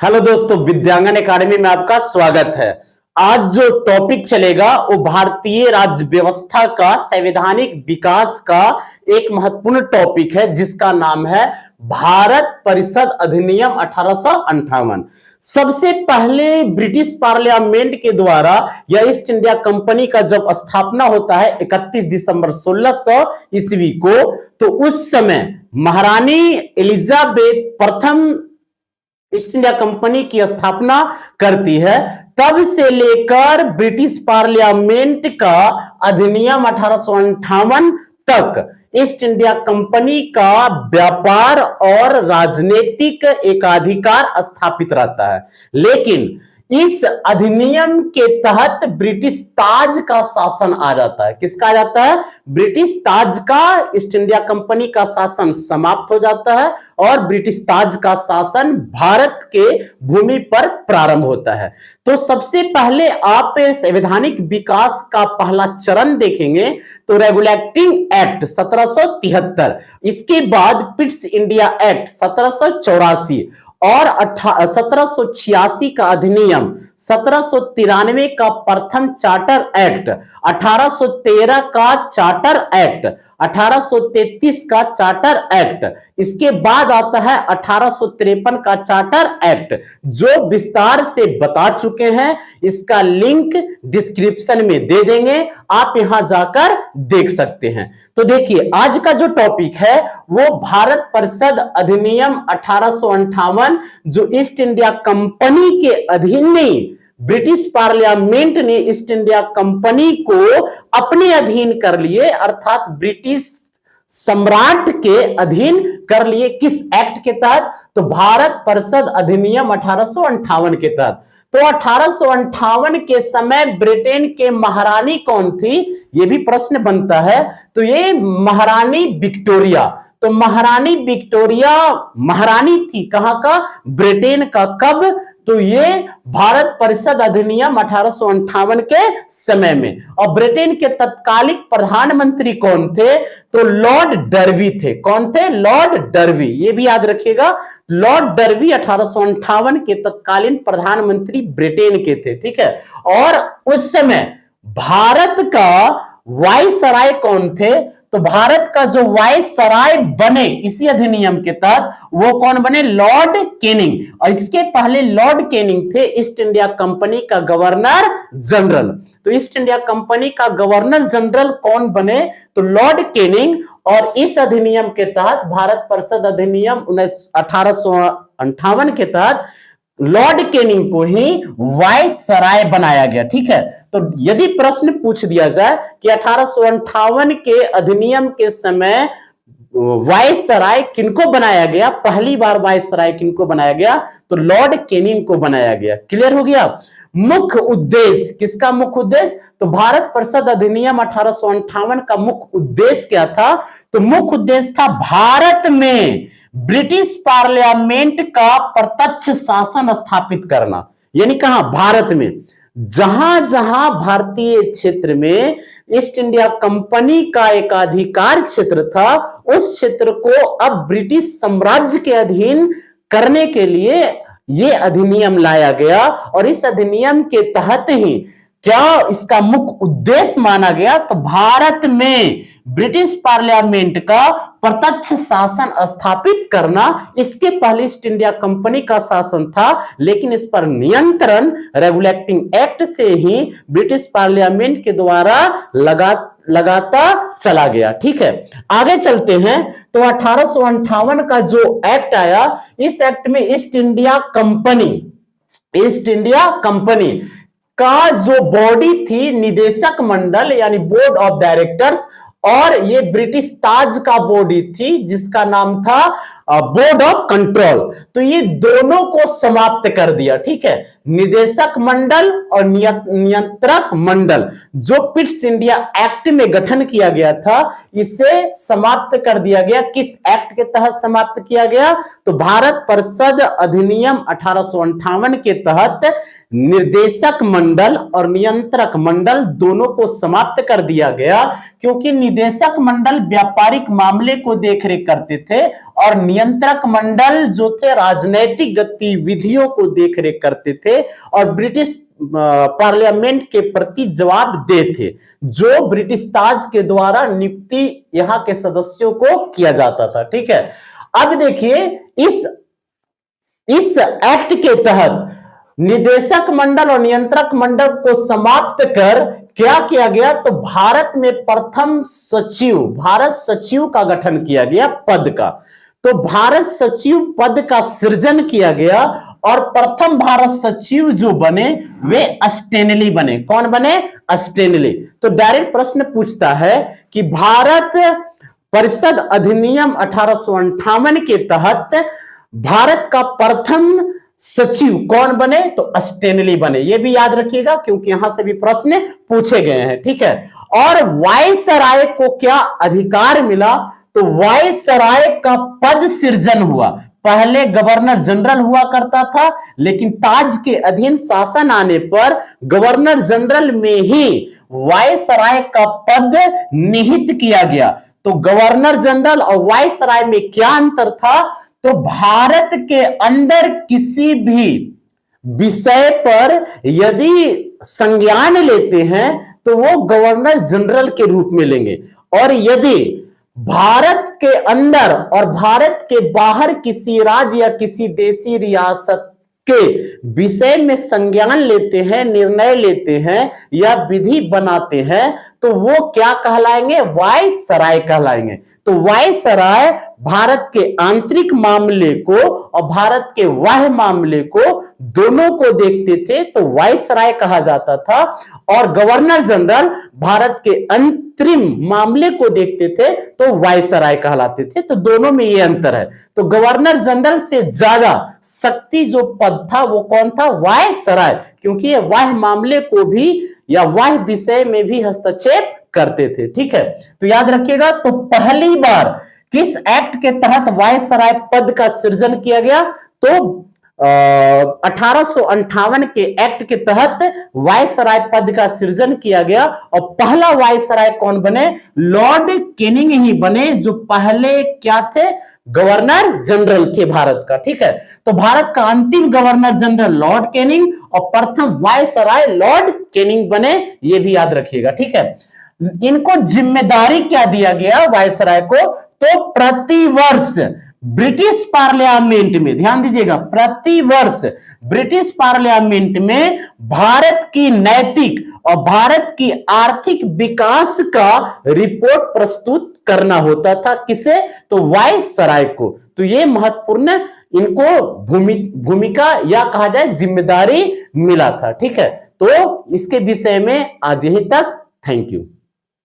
Hello दोस्तों, विद्यांगन academy में आपका स्वागत है। आज जो टॉपिक चलेगा वो भारतीय राज्य व्यवस्था का संवैधानिक विकास का एक महत्वपूर्ण टॉपिक है, जिसका नाम है भारत परिषद अधिनियम 1858। सबसे पहले ब्रिटिश पार्लियामेंट के द्वारा या ईस्ट इंडिया कंपनी का जब स्थापना होता है 31 दिसंबर 1600 ईस्वी को, तो उस समय महारानी एलिजाबेथ प्रथम ईस्ट इंडिया कंपनी की स्थापना करती है। तब से लेकर ब्रिटिश पार्लियामेंट का अधिनियम 1858 तक ईस्ट इंडिया कंपनी का व्यापार और राजनीतिक एकाधिकार स्थापित रहता है। लेकिन इस अधिनियम के तहत ब्रिटिश ताज का शासन आ जाता है। किसका आ जाता है? ब्रिटिश ताज का। ईस्ट इंडिया कंपनी का शासन समाप्त हो जाता है और ब्रिटिश ताज का शासन भारत के भूमि पर प्रारंभ होता है। तो सबसे पहले आप संवैधानिक विकास का पहला चरण देखेंगे तो रेगुलेटिंग एक्ट 1773, इसके बाद पिट्स इंडिया एक्ट 1784 और 1786 का अधिनियम, 1793 का प्रथम चार्टर एक्ट, 1813 का चार्टर एक्ट, 1833 का चार्टर एक्ट, इसके बाद आता है 1853 का चार्टर एक्ट, जो विस्तार से बता चुके हैं। इसका लिंक डिस्क्रिप्शन में दे देंगे, आप यहां जाकर देख सकते हैं। तो देखिए, आज का जो टॉपिक है वो भारत परिषद अधिनियम 1858, जो ईस्ट इंडिया कंपनी के अधीन नहीं, ब्रिटिश पार्लियामेंट ने ईस्ट इंडिया कंपनी को अपने अधीन कर लिए, अर्थात ब्रिटिश सम्राट के अधीन कर लिए। किस एक्ट के तहत? तो भारत परिषद अधिनियम 1858 के तहत। तो 1858 के समय ब्रिटेन के महारानी कौन थी, यह भी प्रश्न बनता है। तो ये महारानी विक्टोरिया। तो महारानी विक्टोरिया महारानी थी कहां का? ब्रिटेन का। कब? तो ये भारत परिषद अधिनियम 1858 के समय में। और ब्रिटेन के तत्कालिक प्रधानमंत्री कौन थे? तो लॉर्ड डर्बी थे। कौन थे? Lord derby. ये भी याद रखिएगा, लॉर्ड डर्बी 1858 के तत्कालीन प्रधानमंत्री ब्रिटेन के थे। ठीक है। और उस समय भारत का वायसराय कौन थे? तो भारत का जो वायसराय बने इसी अधिनियम के तहत, वो कौन बने? Lord Canning. और इसके पहले लॉर्ड कैनिंग थे ईस्ट इंडिया कंपनी का गवर्नर जनरल। तो ईस्ट इंडिया कंपनी का गवर्नर जनरल कौन बने? तो लॉर्ड कैनिंग। और इस अधिनियम के तहत, भारत परिषद अधिनियम 1858 के तहत, लॉर्ड कैनिंग को ही वायसराय बनाया गया। ठीक है। तो यदि प्रश्न पूछ दिया जाए कि 1858 के अधिनियम के समय वायसराय किनको बनाया गया, पहली बार वायसराय किनको बनाया गया, तो लॉर्ड कैनिंग को बनाया गया। क्लियर हो गया? मुख्य उद्देश्य, किसका मुख्य उद्देश्य? तो भारत परिषद अधिनियम 1858 का मुख्य उद्देश्य क्या था? तो मुख्य उद्देश्य था भारत में ब्रिटिश पार्लियामेंट का प्रत्यक्ष शासन स्थापित करना। यानी कहां? भारत में। जहां जहां भारतीय क्षेत्र में ईस्ट इंडिया कंपनी का एकाधिकार क्षेत्र था, उस क्षेत्र को अब ब्रिटिश साम्राज्य के अधीन करने के लिए यह अधिनियम लाया गया। और इस अधिनियम के तहत ही क्या इसका मुख्य उद्देश्य माना गया? तो भारत में ब्रिटिश पार्लियामेंट का प्रत्यक्ष शासन स्थापित करना। इसके पहले ईस्ट इंडिया कंपनी का शासन था, लेकिन इस पर नियंत्रण रेगुलेटिंग एक्ट से ही ब्रिटिश पार्लियामेंट के द्वारा लगाता चला गया। ठीक है। आगे चलते हैं। तो 1858 का जो एक्ट आया, इस एक्ट में ईस्ट इंडिया कंपनी का जो बॉडी थी, निदेशक मंडल यानी बोर्ड ऑफ डायरेक्टर्स, और ये ब्रिटिश ताज का बॉडी थी जिसका नाम था बोर्ड ऑफ कंट्रोल। तो ये दोनों को समाप्त कर दिया। ठीक है। निदेशक मंडल और नियंत्रक मंडल, जो पिट्स इंडिया एक्ट में गठन किया गया था, इसे समाप्त कर दिया गया। किस एक्ट के तहत समाप्त किया गया? तो भारत परिषद अधिनियम 1858 के तहत निर्देशक मंडल और नियंत्रक मंडल दोनों को समाप्त कर दिया गया, क्योंकि निदेशक मंडल व्यापारिक मामले को देखरेख करते थे और नियंत्रक मंडल जो थे राजनैतिक गतिविधियों को देखरेख करते थे और ब्रिटिश पार्लियामेंट के प्रति जवाबदेह थे, जो ब्रिटिश ताज के द्वारा नियुक्ति यहां के सदस्यों को किया जाता था। ठीक है, अब देखिए इस एक्ट के तहत निदेशक मंडल और नियंत्रक मंडल को समाप्त कर क्या किया गया, तो भारत में प्रथम सचिव, भारत सचिव का गठन किया गया पद का। तो भारत सचिव पद का सृजन किया गया और प्रथम भारत सचिव जो बने वे स्टेनली बने। कौन बने? स्टेनली। तो डायरेक्ट प्रश्न पूछता है कि भारत परिषद अधिनियम 1858 के तहत भारत का प्रथम सचिव कौन बने? तो स्टेनली बने। ये भी याद रखिएगा क्योंकि यहां से भी प्रश्न पूछे गए हैं। ठीक है, और वायसराय को क्या अधिकार मिला? तो वायसराय का पद सृजन हुआ। पहले गवर्नर जनरल हुआ करता था, लेकिन ताज के अधीन शासन आने पर गवर्नर जनरल में ही वायसराय का पद निहित किया गया। तो गवर्नर जनरल और वायसराय में क्या अंतर था? तो भारत के अंदर किसी भी विषय पर यदि संज्ञान लेते हैं तो वो गवर्नर जनरल के रूप में लेंगे, और यदि भारत के अंदर और भारत के बाहर किसी राज्य या किसी देशी रियासत के विषय में संज्ञान लेते हैं, निर्णय लेते हैं या विधि बनाते हैं, तो वो क्या कहलाएंगे? वायसराय कहलाएंगे। तो वायसराय भारत के आंतरिक मामले को और भारत के बाह्य मामले को दोनों को देखते थे, तो वायसराय कहा जाता था, और गवर्नर जनरल भारत के अंतरिम मामले को देखते थे तो वायसराय कहलाते थे। तो दोनों में ये अंतर है। तो गवर्नर जनरल से ज्यादा शक्ति जो पद था वो कौन था? वायसराय, क्योंकि ये बाह्य मामले को भी या बाह्य विषय में भी हस्तक्षेप करते थे। ठीक है, तो याद रखिएगा। तो पहली बार किस एक्ट के तहत वायसराय पद का सृजन किया गया? तो 1858 के एक्ट के तहत वायसराय पद का सृजन किया गया, और पहला वायसराय कौन बने? लॉर्ड कैनिंग ही बने, जो पहले क्या थे? गवर्नर जनरल थे भारत का। ठीक है, तो भारत का अंतिम गवर्नर जनरल लॉर्ड कैनिंग और प्रथम वायसराय लॉर्ड कैनिंग बने, ये भी याद रखिएगा। ठीक है, इनको जिम्मेदारी क्या दिया गया वायसराय को? तो प्रतिवर्ष ब्रिटिश पार्लियामेंट में, ध्यान दीजिएगा, प्रतिवर्ष ब्रिटिश पार्लियामेंट में भारत की नैतिक और भारत की आर्थिक विकास का रिपोर्ट प्रस्तुत करना होता था। किसे? तो वायसराय को। तो ये महत्वपूर्ण इनको भूमिका या कहा जाए जिम्मेदारी मिला था। ठीक है, तो इसके विषय में आज यहीं तक। Thank you.